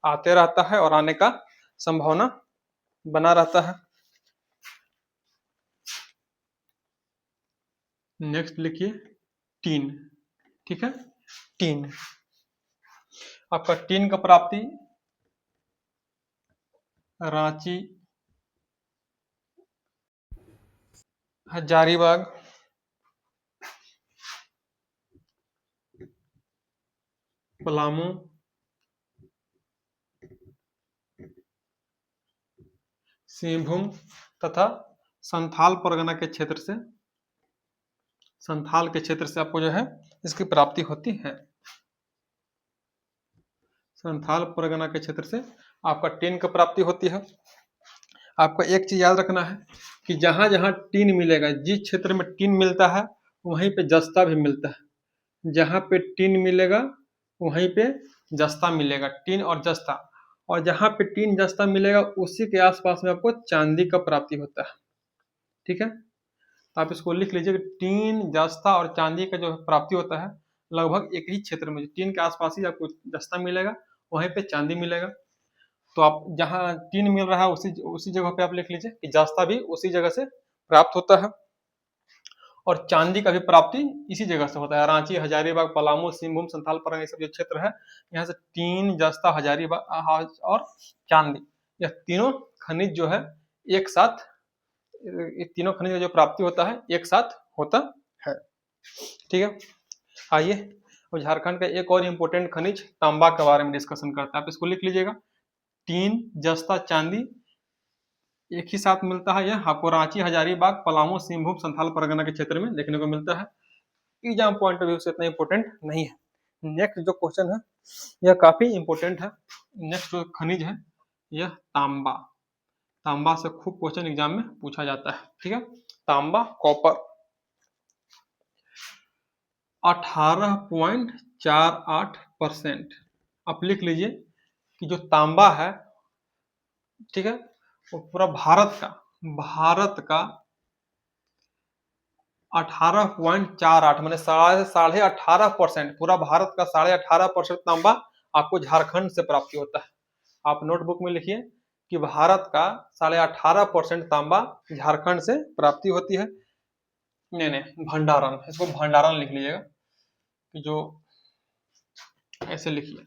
आते रहता है और आने का संभावना बना रहता है। नेक्स्ट लिखिए टीन, ठीक है, टीन। आपका टीन का प्राप्ति रांची, हजारीबाग, पलामू, सिंहभूम तथा संथाल परगना के क्षेत्र से, संथाल के क्षेत्र से आपको जो है इसकी प्राप्ति होती है। संथाल परगना के क्षेत्र से आपका टीन की प्राप्ति होती है। आपको एक चीज याद रखना है कि जहां जहां टीन मिलेगा, जिस क्षेत्र में टीन मिलता है वहीं पे जस्ता भी मिलता है। जहां पे टीन मिलेगा वहीं पे जस्ता मिलेगा, टीन और जस्ता। और जहां पे टीन जस्ता मिलेगा उसी के आसपास में आपको चांदी का प्राप्ति होता है, ठीक है। आप इसको लिख लीजिए, टीन जस्ता और चांदी का जो प्राप्ति होता है लगभग एक ही क्षेत्र में, टीन के आसपास ही आपको जस्ता मिलेगा, वहीं पे चांदी मिलेगा। तो आप जहां टीन मिल रहा है उसी जगह पे आप लिख लीजिए कि जस्ता भी उसी जगह से प्राप्त होता है, और चांदी का भी प्राप्ति इसी जगह से होता है। रांची, हजारीबाग, पलामू, सिंहभूम, संथाल परगना, ये सब जो क्षेत्र है, यहाँ से टीन, जस्ता, हजारीबाग और चांदी, यह तीनों खनिज जो है एक साथ, ये तीनों खनिज का जो प्राप्ति होता है एक साथ होता है, ठीक है। आइए अब झारखंड का एक और इम्पोर्टेंट खनिज तांबा के बारे में डिस्कशन करते हैं। आप इसको लिख लीजिएगा, टीन, जस्ता, चांदी एक ही साथ मिलता है। यह आपको रांची, हजारीबाग, पलामू, सिंहभूम, संथाल परगना के क्षेत्र में देखने को मिलता है। एग्जाम पॉइंट ऑफ व्यू से इतना इंपॉर्टेंट नहीं है। नेक्स्ट जो क्वेश्चन है यह काफी इंपॉर्टेंट है। नेक्स्ट जो खनिज है यह तांबा, तांबा से खूब क्वेश्चन एग्जाम में पूछा जाता है, ठीक है। तांबा, कॉपर 18.48%। आप लिख लीजिए कि जो तांबा है, ठीक है, वो पूरा भारत का 18.48 मैंने 18.5%, पूरा भारत का 18.5% तांबा आपको झारखंड से प्राप्ति होता है। आप नोटबुक में लिखिए कि भारत का 18.5% तांबा झारखंड से प्राप्ति होती है। नहीं, भंडारण, इसको भंडारण लिख लीजिएगा कि जो ऐसे लिखिए,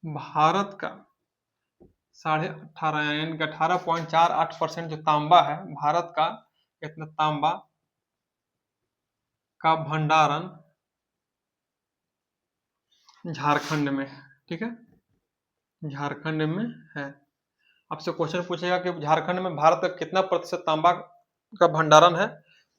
भारत का 18.5 यानी कि 18.48% जो तांबा है भारत का, इतना तांबा का भंडारण झारखंड में, ठीक है, झारखंड में है। आपसे क्वेश्चन पूछेगा कि झारखंड में भारत का कितना प्रतिशत तांबा का भंडारण है,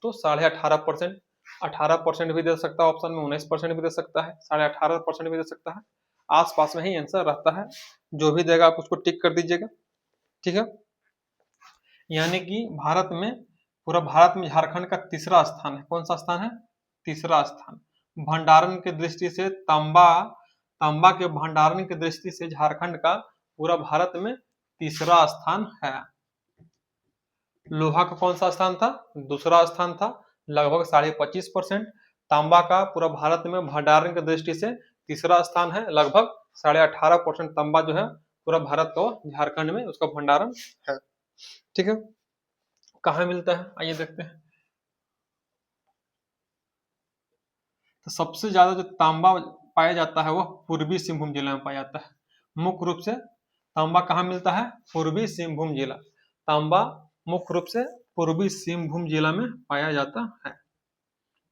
तो 18.5%, 18% भी दे सकता है ऑप्शन में, 19% भी दे सकता है, 18.5% भी दे सकता है। आसपास में ही आंसर रहता है, जो भी देगा आप उसको टिक कर दीजिएगा, ठीक है। यानी कि भारत में, पूरा भारत में झारखंड का तीसरा स्थान है। कौन सा स्थान है? तीसरा स्थान। भंडारण की दृष्टि से तांबा के भंडारण की दृष्टि से झारखंड का पूरा भारत में तीसरा स्थान है। लोहा का कौन सा स्थान था? दूसरा स्थान था, लगभग 25.5%। तांबा का पूरा भारत में भंडारण की दृष्टि से तीसरा स्थान है, लगभग 18.5% तांबा जो है पूरा भारत को, झारखंड में उसका भंडारण है। ठीक है, कहाँ मिलता है आइए देखते हैं। तो सबसे ज्यादा जो तांबा पाया जाता है वह पूर्वी सिंहभूम जिला में पाया जाता है। मुख्य रूप से तांबा कहाँ मिलता है? पूर्वी सिंहभूम जिला। तांबा मुख्य रूप से पूर्वी सिंहभूम जिला में पाया जाता है।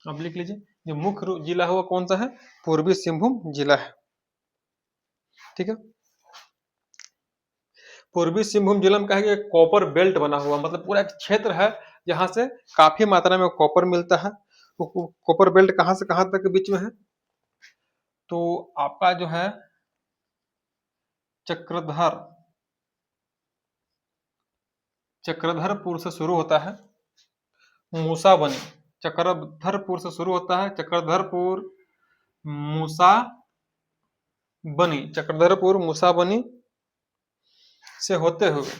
अब लिख लीजिए, जो मुख्य जिला है वो कौन सा है? पूर्वी सिंहभूम जिला है। ठीक है, पूर्वी सिंहभूम जिला में कहा गया कॉपर बेल्ट बना हुआ, मतलब पूरा एक क्षेत्र है जहां से काफी मात्रा में कॉपर मिलता है। कॉपर बेल्ट कहां से कहां तक के बीच में है? तो आपका जो है चक्रधर, चक्रधरपुर से शुरू होता है, मूसा बनी, चक्रधरपुर से शुरू होता है, चक्रधरपुर, मूसा बनी, चक्रधरपुर मूसा बनी से होते हुए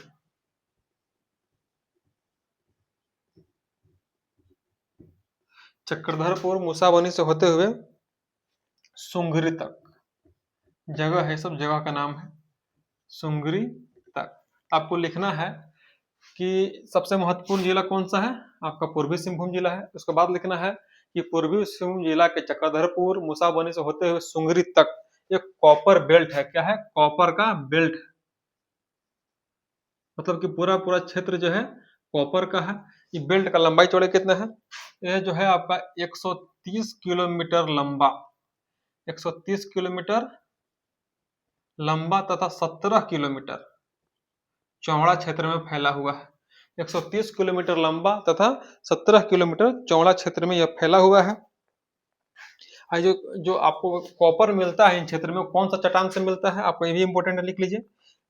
चक्रधरपुर मूसा बनी से होते हुए सुंगरी तक, जगह है, सब जगह का नाम है, सुंगरी तक। आपको लिखना है कि सबसे महत्वपूर्ण जिला कौन सा है? आपका पूर्वी सिंहभूम जिला है। उसके बाद लिखना है कि पूर्वी सिंहभूम जिला के चक्रधरपुर मूसाबनी से होते हुए सुंगरी तक एक कॉपर बेल्ट है। क्या है? कॉपर का बेल्ट, मतलब कि पूरा पूरा क्षेत्र जो है कॉपर का है। ये बेल्ट का लंबाई चौड़ाई कितना है? यह जो है आपका 130 किलोमीटर लंबा, 130 किलोमीटर लंबा तथा 17 किलोमीटर चौड़ा क्षेत्र में फैला हुआ है। 130 किलोमीटर लंबा तथा 17 किलोमीटर चौड़ा क्षेत्र में यह फैला हुआ है। जो जो आपको कॉपर मिलता है इन क्षेत्र में कौन सा चट्टान से मिलता है? आपको ये भी इंपॉर्टेंट है, लिख लीजिए।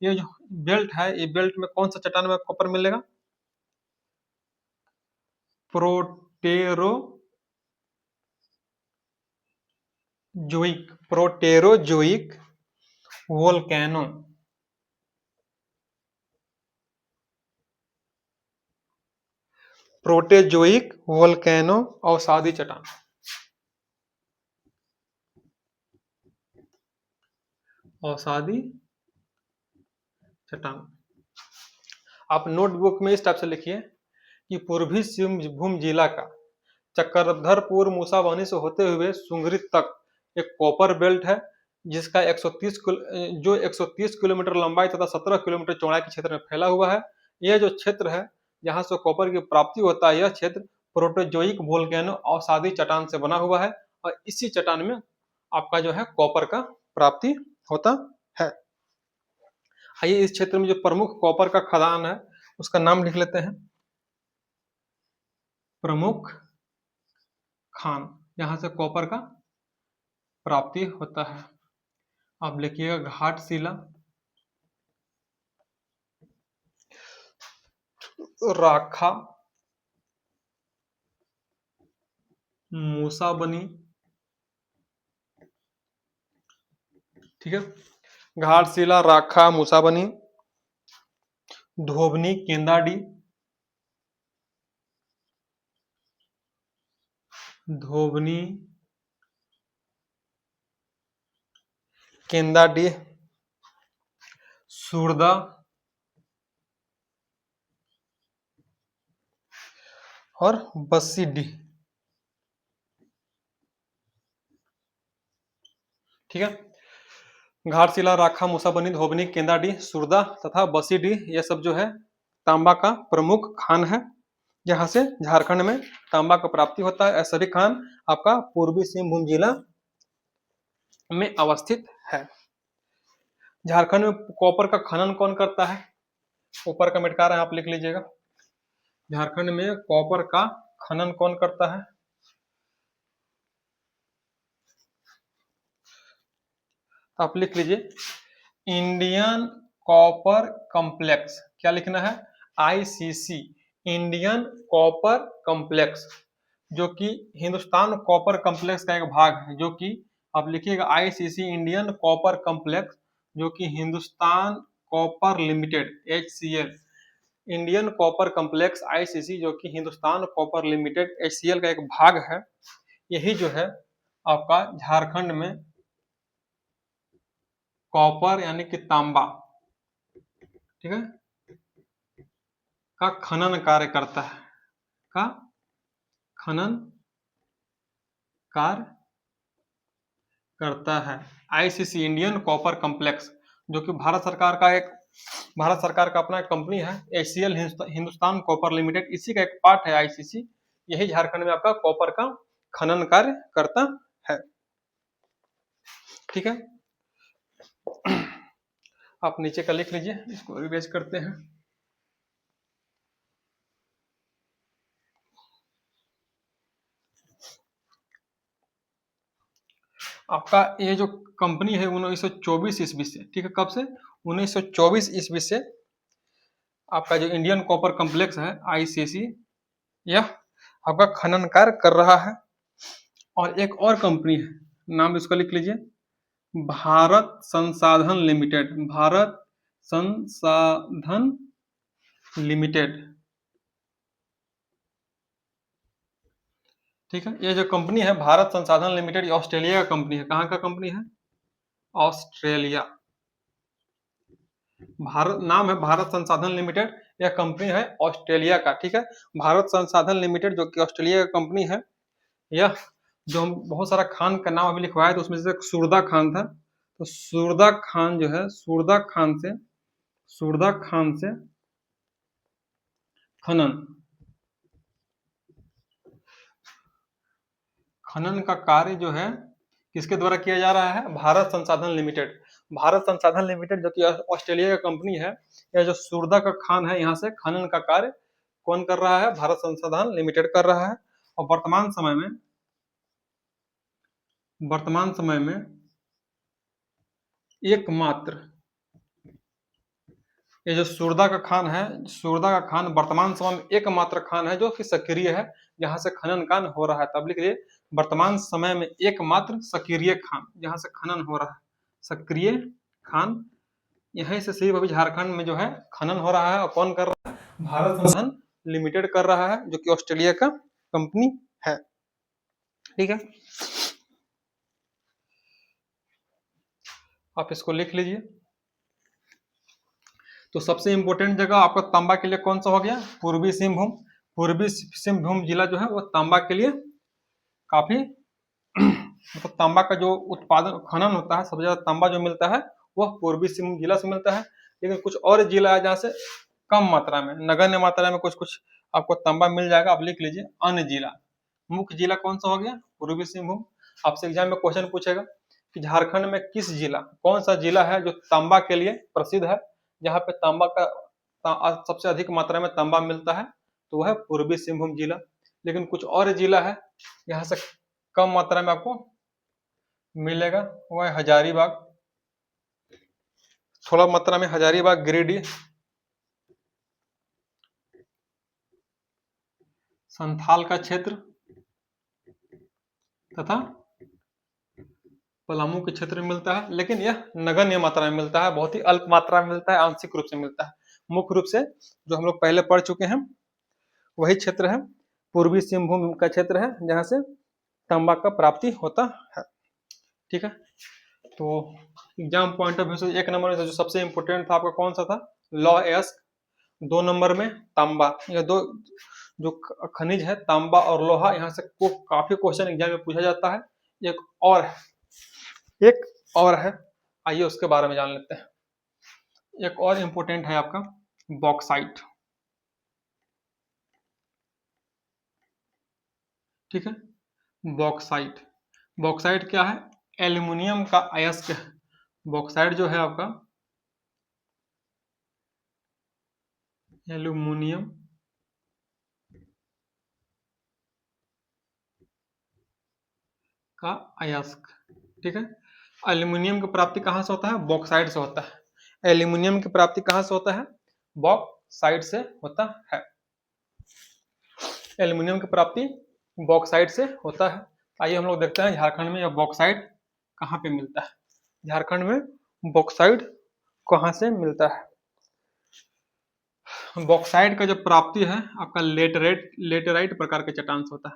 ये जो बेल्ट है, ये बेल्ट में कौन सा चट्टान में कॉपर मिलेगा? प्रोटेरोजोइक, प्रोटेरोजोइक वोल्केनो, प्रोटेजोइक वोल्केनो अवसादी चट्टान, अवसादी चट्टान। आप नोटबुक में इस टाइप से लिखिए कि पूर्वी सिंहभूम जिला का चक्रधरपुर मूसाबनी से होते हुए सुंगरी तक एक कॉपर बेल्ट है, जिसका 130 किलोमीटर लंबाई तथा 17 किलोमीटर चौड़ाई के क्षेत्र में फैला हुआ है। यह जो क्षेत्र है जहां से कॉपर की प्राप्ति होता है, यह क्षेत्र प्रोटोजोइक वोल्केनो अवसादी चट्टान से बना हुआ है, और इसी चट्टान में आपका जो है कॉपर का प्राप्ति होता है। आइए इस क्षेत्र में जो प्रमुख कॉपर का खदान है उसका नाम लिख लेते हैं। प्रमुख खान, यहाँ से कॉपर का प्राप्ति होता है। आप लिखिएगा घाटशिला, राखा, मूसाबनी। ठीक है, घाटशिला, राखा, मूसाबनी, धोबनी, केंदाडी, धोबनी, केंदाडी, सुरदा और बसीडी। ठीक है, घाटशिला, राखा, मूसाबनी, धोबनी, केंदाडी, सुरदा तथा बसीडी, यह सब जो है तांबा का प्रमुख खान है, जहां से झारखंड में तांबा का प्राप्ति होता है। सभी खान आपका पूर्वी सिंहभूम जिला में अवस्थित है। झारखंड में कॉपर का खनन कौन करता है? ऊपर का मिटका रहे हैं, आप लिख लीजिएगा। झारखंड में कॉपर का खनन कौन करता है? आप लिख लीजिए इंडियन कॉपर कॉम्प्लेक्स। क्या लिखना है? आईसीसी, इंडियन कॉपर कॉम्प्लेक्स, जो कि हिंदुस्तान कॉपर कॉम्प्लेक्स का एक भाग है, जो कि आप लिखिएगा आईसीसी इंडियन कॉपर कॉम्प्लेक्स, जो कि Hindustan copper limited HCL, Indian copper complex ICC, जो कि हिंदुस्तान कॉपर लिमिटेड एचसीएल का एक भाग है, यही जो है आपका झारखंड में कॉपर यानी कि तांबा, ठीक है, का खनन कार्य करता है, का खनन कार्य करता है। आईसीसी इंडियन कॉपर कॉम्प्लेक्स, जो कि भारत सरकार का अपना कंपनी है, एचसीएल हिंदुस्तान कॉपर लिमिटेड, इसी का एक पार्ट है आईसीसी। यही झारखंड में आपका कॉपर का खनन कार्य करता है, ठीक है। आप नीचे का लिख लीजिए, इसको रिवाइज करते हैं। आपका ये जो कंपनी है 1924 ईस्वी से, ठीक है, कब से? 1924 ईस्वी से आपका जो इंडियन कॉपर कॉम्प्लेक्स है आईसीसी, यह आपका खनन कार्य कर रहा है। और एक और कंपनी है, नाम इसका लिख लीजिए, भारत संसाधन लिमिटेड, भारत संसाधन लिमिटेड, ठीक है। ये जो कंपनी है भारत संसाधन लिमिटेड, ये ऑस्ट्रेलिया का कंपनी है। कहाँ का कंपनी है? ऑस्ट्रेलिया। भारत नाम है भारत संसाधन लिमिटेड, यह कंपनी है ऑस्ट्रेलिया का, ठीक है। भारत संसाधन लिमिटेड जो कि ऑस्ट्रेलिया का कंपनी है, यह जो हम बहुत सारा खान का नाम अभी लिखवाया तो उसमें से एक सुरदा खान था, तो सुरदा खान जो है, सुरदा खान से खनन का कार्य जो है किसके द्वारा किया जा रहा है? भारत संसाधन लिमिटेड। भारत संसाधन लिमिटेड जो कि ऑस्ट्रेलिया का कंपनी है, यह जो सुरदा का खान है, यहाँ से खनन का कार्य कौन कर रहा है? भारत संसाधन लिमिटेड कर रहा है। और वर्तमान समय में एकमात्र ये जो सुरदा का खान है, सुरदा का खान वर्तमान समय में एकमात्र खान है जो कि सक्रिय है, जहां से खनन कार्य हो रहा है। तब लिख लीजिए, वर्तमान समय में एकमात्र सक्रिय खान जहां से खनन हो रहा है, सक्रिय खान, यहीं से सिर्फ अभी झारखंड में जो है खनन हो रहा है। और कौन कर रहा है? भारत संसाधन लिमिटेड कर रहा है, जो कि ऑस्ट्रेलिया का कंपनी है, ठीक है। आप इसको लिख लीजिए। तो सबसे इंपॉर्टेंट जगह आपका तांबा के लिए कौन सा हो गया? पूर्वी सिंहभूम। पूर्वी सिंहभूम जिला जो है वो तांबा के लिए काफी मतलब तांबा का जो उत्पादन खनन होता है, सबसे ज्यादा तांबा जो मिलता है वह पूर्वी सिंहभूम जिला से मिलता है। लेकिन कुछ और जिला है जहाँ से कम मात्रा में, नगण्य मात्रा में कुछ आपको तांबा मिल जाएगा। आप लिख लीजिए अन्य जिला। मुख्य जिला कौन सा हो गया? पूर्वी सिंहभूम। आपसे एग्जाम में क्वेश्चन पूछेगा कि झारखंड में किस जिला, कौन सा जिला है जो तांबा के लिए प्रसिद्ध है, जहाँ पे तांबा का सबसे अधिक मात्रा में तांबा मिलता है, तो वह है पूर्वी सिंहभूम जिला। लेकिन कुछ और जिला है यहाँ से कम मात्रा में आपको मिलेगा, वह है हजारीबाग, थोड़ा मात्रा में हजारीबाग, गिरिडीह, संथाल का क्षेत्र तथा पलामू के क्षेत्र में मिलता है। लेकिन यह नगण्य मात्रा में मिलता है, बहुत ही अल्प मात्रा में मिलता है, आंशिक रूप से मिलता है। मुख्य रूप से जो हम लोग पहले पढ़ चुके हैं वही क्षेत्र है, पूर्वी सिंहभूम का क्षेत्र है, जहां से तांबा का प्राप्ति होता है, ठीक है। तो एग्जाम पॉइंट ऑफ व्यू से 1 नंबर में जो सबसे इंपोर्टेंट था आपका कौन सा था? लौह अयस्क। 2 नंबर में तांबा। यह दो जो खनिज है तांबा और लोहा, यहाँ से काफी क्वेश्चन एग्जाम में पूछा जाता है। एक और है, आइए उसके बारे में जान लेते हैं। एक और इंपोर्टेंट है आपका बॉक्साइट, ठीक है। बॉक्साइट क्या है? एल्युमिनियम का अयस्क है। बॉक्साइट जो है आपका एल्युमिनियम का अयस्क, ठीक है। एल्युमिनियम की प्राप्ति कहाँ से होता है? बॉक्साइट से होता है। एल्युमिनियम की प्राप्ति कहाँ से होता है? बॉक्साइट से होता है। एल्युमिनियम की प्राप्ति बॉक्साइट से होता है। आइए हम लोग देखते हैं झारखंड में यह बॉक्साइट कहाँ पे मिलता है। झारखंड में बॉक्साइट कहाँ से मिलता है? बॉक्साइट का जो प्राप्ति है आपका लेटेराइट प्रकार के चट्टान से होता है।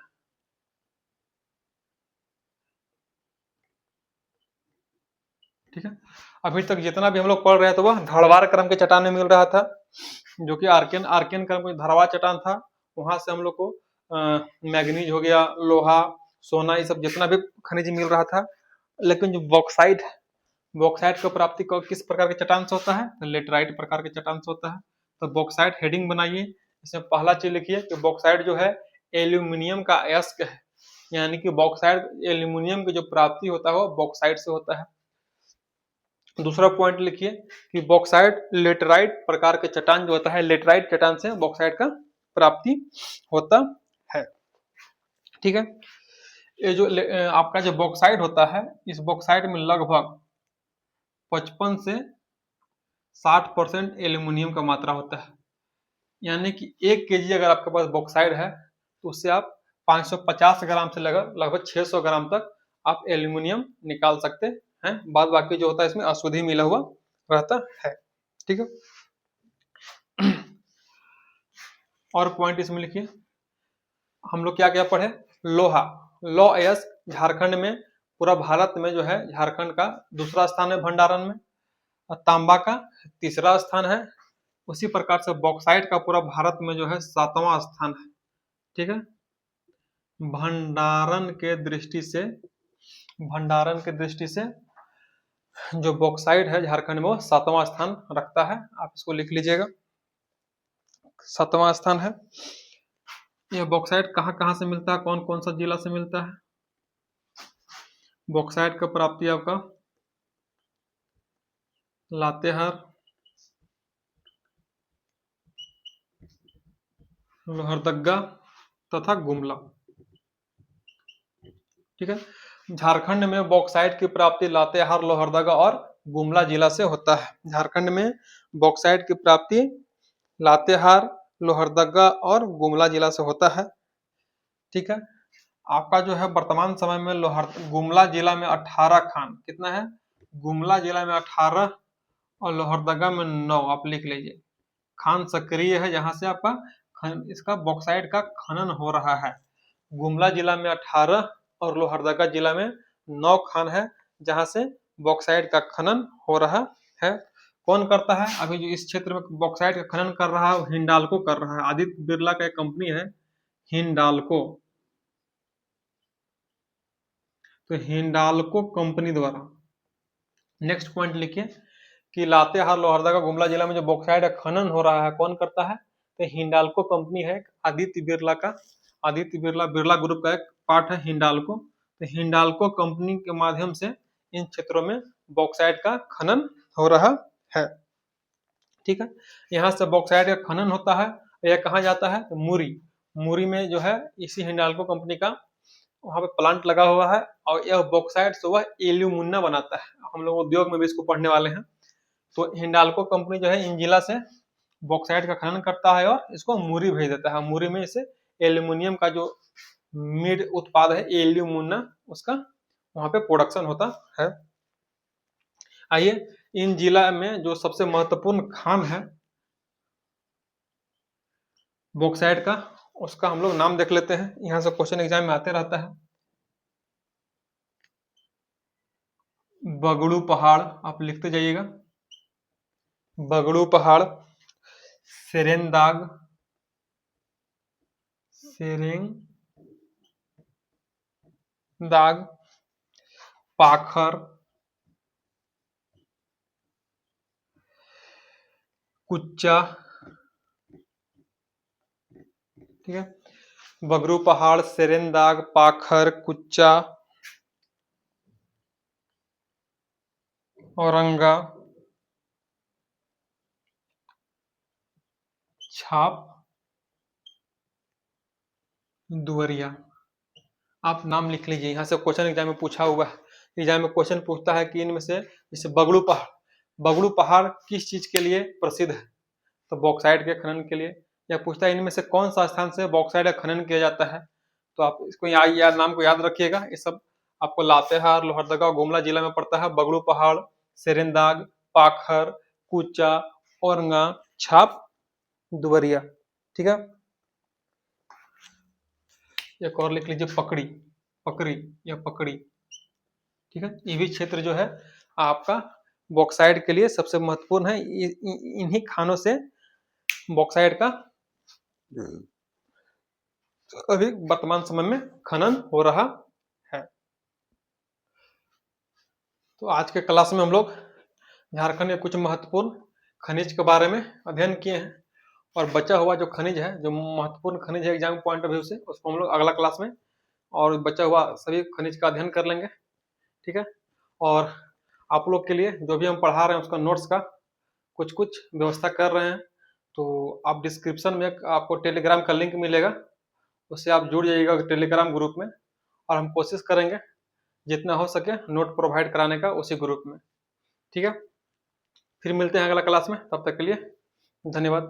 ठीक है, अभी तक जितना भी हम लोग पढ़ रहे थे वह ढलवार क्रम के चट्टान में मिल रहा था, जो कि आर्कियन आर्कियन क्रम का ढलवार चट्टान था। वहां से हम लोग को मैग्नीज हो गया, लोहा, सोना, ये सब जितना भी खनिज मिल रहा था। लेकिन जो बॉक्साइट का प्राप्ति किस प्रकार के चट्टान से होता है? तो लेटराइट प्रकार के चट्टान से होता है। तो बॉक्साइट हेडिंग बनाइए, इसमें पहला चीज लिखिए कि बॉक्साइट जो है एल्यूमिनियम का अयस्क है, यानी कि बॉक्साइट एल्यूमिनियम की जो प्राप्ति होता है वो बॉक्साइट से होता है। दूसरा पॉइंट लिखिए कि बॉक्साइट लेटराइट प्रकार के चट्टान जो होता है, लेटराइट चट्टान से बॉक्साइट का प्राप्ति होता है। ठीक है, ये जो आपका जो बॉक्साइट होता है, इस बॉक्साइट में लगभग 55 से 60% एल्यूमिनियम का मात्रा होता है। यानी कि 1 केजी अगर आपके पास बॉक्साइट है तो उससे आप 550 ग्राम से लगभग 600 ग्राम तक आप एल्यूमिनियम निकाल सकते हैं। बाद बाकी जो होता है इसमें अशुद्धि मिला हुआ रहता है। ठीक है, और पॉइंट इसमें लिखिए, हम लोग क्या क्या पढ़े? लोहा, लौह अयस्क झारखंड में, पूरा भारत में जो है झारखंड का दूसरा स्थान है भंडारण में, और तांबा का तीसरा स्थान है। उसी प्रकार से बॉक्साइट का पूरा भारत में जो है 7वां स्थान है। ठीक है, भंडारण के दृष्टि से जो बॉक्साइट है झारखंड में वो 7वां स्थान रखता है। आप इसको लिख लीजिएगा, 7वां स्थान है। यह बॉक्साइट कहाँ कहाँ से मिलता है, कौन कौन सा जिला से मिलता है? बॉक्साइट का प्राप्ति आपका लातेहार, लोहरदगा तथा गुमला। ठीक है, झारखंड में बॉक्साइट की प्राप्ति लातेहार, लोहरदगा और गुमला जिला से होता है। झारखंड में बॉक्साइट की प्राप्ति लातेहार, लोहरदगा और गुमला जिला से होता है। ठीक है, आपका जो है वर्तमान समय में गुमला जिला में 18 खान, कितना है? गुमला जिला में 18 और लोहरदगा में 9। आप लिख लीजिए, खान सक्रिय है जहां से आपका इसका बॉक्साइट का खनन हो रहा है। गुमला जिला में 18 और लोहरदगा जिला में 9 खान है जहां से बॉक्साइट का खनन हो रहा है। कौन करता है? अभी जो इस क्षेत्र में बॉक्साइट का खनन कर रहा है वो हिंडाल्को कर रहा है। आदित्य बिरला का एक कंपनी है हिंडाल्को, तो हिंडाल्को कंपनी द्वारा। नेक्स्ट पॉइंट लिखिए कि लातेहार, लोहरदगा, गुमला जिला में जो बॉक्साइट का खनन हो रहा है कौन करता है? तो हिंडाल्को कंपनी है, आदित्य बिरला बिरला ग्रुप का एक पार्ट है हिंडाल्को। तो हिंडाल्को कंपनी के माध्यम से इन क्षेत्रों में बॉक्साइट का खनन हो रहा है। ठीक है, यहाँ से बॉक्साइट का खनन होता है, यह कहाँ जाता है? तो मुरी में जो है इसी हिंडाल्को कंपनी का वहां पे प्लांट लगा हुआ है, और यह बॉक्साइट से वह एल्यूमिना बनाता है। हम लोग उद्योग में भी इसको पढ़ने वाले हैं। तो हिंडाल्को कंपनी जो है इन जिला से बॉक्साइट का खनन करता है और इसको मुरी भेज देता है। मुरी में इसे एल्यूमिनियम का जो मिड उत्पाद है एल्यूमिना, उसका वहां पे प्रोडक्शन होता है। आइए, इन जिला में जो सबसे महत्वपूर्ण खान है बॉक्साइट का, उसका हम लोग नाम देख लेते हैं। यहाँ से क्वेश्चन एग्जाम में आते रहता है। बगड़ू पहाड़, आप लिखते जाइएगा, बगड़ू पहाड़, सेरेंदाग, पाखर, कुच्चा। ठीक है, बगड़ू पहाड़, सेरेंदाग, पाखर, कुच्चा, औरंगा, छाप, दुवरिया। आप नाम लिख लीजिए, यहाँ से क्वेश्चन एग्जाम में पूछा हुआ है। एग्जाम में क्वेश्चन पूछता है कि इनमें से जैसे बगड़ू पहाड़ किस चीज के लिए प्रसिद्ध है? तो बॉक्साइट के खनन के लिए। या पूछता है इनमें से कौन सा स्थान से बॉक्साइट का खनन किया जाता है? तो आप इसको नाम को याद रखिएगा। ये सब आपको लातेहार, लोहरदगा और गुमला जिला में पड़ता है। बगड़ू पहाड़, सेरेंदाग, पाखर, कुचा, औरंगा, छाप, दुवरिया, ठीक है। एक और लिख लीजिए पकड़ी, पकड़ी या पकड़ी, ठीक है। ये भी क्षेत्र जो है आपका बॉक्साइट के लिए सबसे महत्वपूर्ण है। इन्हीं खानों से बॉक्साइट का अभी वर्तमान समय में खनन हो रहा है। तो आज के क्लास में हम लोग झारखंड के कुछ महत्वपूर्ण खनिज के बारे में अध्ययन किए हैं, और बचा हुआ जो खनिज है, जो महत्वपूर्ण खनिज है एग्जाम पॉइंट ऑफ व्यू से, उसको हम लोग अगला क्लास में और बचा हुआ सभी खनिज का अध्ययन कर लेंगे, ठीक है। और आप लोग के लिए जो भी हम पढ़ा रहे हैं उसका नोट्स का कुछ कुछ व्यवस्था कर रहे हैं, तो आप डिस्क्रिप्शन में आपको टेलीग्राम का लिंक मिलेगा, उससे आप जुड़ जाइएगा टेलीग्राम ग्रुप में, और हम कोशिश करेंगे जितना हो सके नोट प्रोवाइड कराने का उसी ग्रुप में, ठीक है। फिर मिलते हैं अगला क्लास में, तब तक के लिए धन्यवाद।